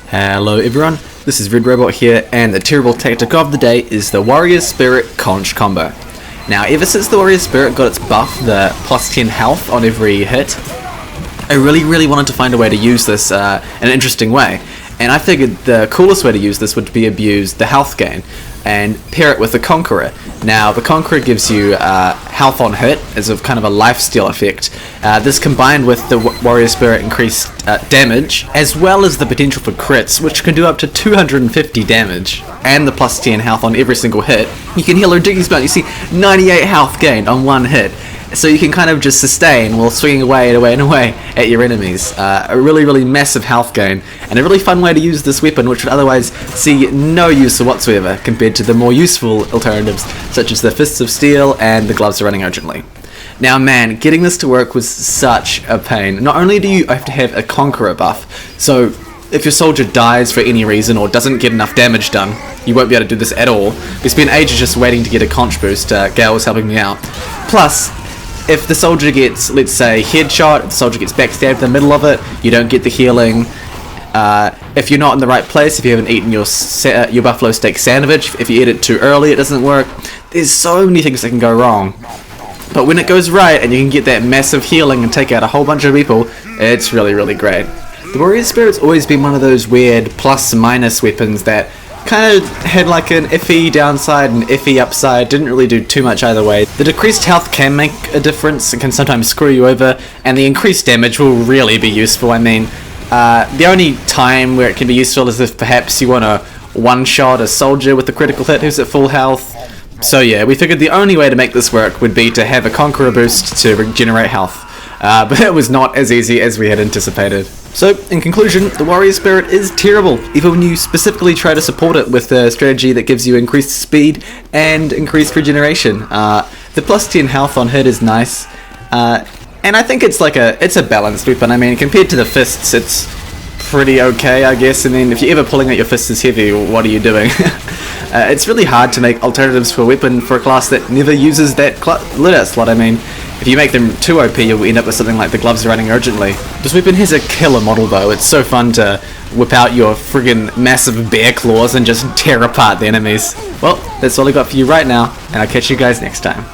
Hello everyone, this is Red Robot here, and the terrible tactic of the day is the Warrior Spirit Conch combo. Now, ever since the Warrior Spirit got its buff, the plus 10 health on every hit, I really wanted to find a way to use this in an interesting way. And I figured the coolest way to use this would be abuse the health gain and pair it with the Conqueror. Now, the Conqueror gives you health on hit as a kind of a lifesteal effect. This combined with the Warrior Spirit increased damage, as well as the potential for crits, which can do up to 250 damage, and the plus 10 health on every single hit. You can heal a ridiculous amount. You see 98 health gained on one hit. So you can kind of just sustain while swinging away at your enemies. A really massive health gain, and a really fun way to use this weapon, which would otherwise see no use whatsoever compared to the more useful alternatives, such as the Fists of Steel and the Gloves Are Running Urgently. Now man, getting this to work was such a pain. Not only do you have to have a Conqueror buff, so if your soldier dies for any reason or doesn't get enough damage done, you won't be able to do this at all. We spent ages just waiting to get a conch boost. Gale was helping me out. Plus, if the soldier gets, let's say, headshot, if the soldier gets backstabbed in the middle of it, you don't get the healing. If you're not in the right place, if you haven't eaten your buffalo steak sandwich, if you eat it too early, it doesn't work. There's so many things that can go wrong. But when it goes right and you can get that massive healing and take out a whole bunch of people, it's really great. The Warrior Spirit's always been one of those weird plus-minus weapons that kind of had like an iffy downside and iffy upside, didn't really do too much either way. The decreased health can make a difference and can sometimes screw you over, and the increased damage will really be useful. I mean, the only time where it can be useful is if perhaps you want to one-shot a soldier with a critical hit who's at full health. So yeah, we figured the only way to make this work would be to have a Conqueror boost to regenerate health. But it was not as easy as we had anticipated. So, in conclusion, the Warrior Spirit is terrible, even when you specifically try to support it with a strategy that gives you increased speed and increased regeneration. The plus 10 health on hit is nice, and I think it's a balanced weapon. I mean, compared to the fists, it's pretty okay, I guess. And then if you're ever pulling out your fists as heavy, what are you doing? It's really hard to make alternatives for a weapon for a class that never uses that litter slot. I mean, if you make them too OP, you'll end up with something like the Gloves Are Running Urgently. This weapon has a killer model though. It's so fun to whip out your friggin' massive bear claws and just tear apart the enemies. Well, that's all I got for you right now, and I'll catch you guys next time.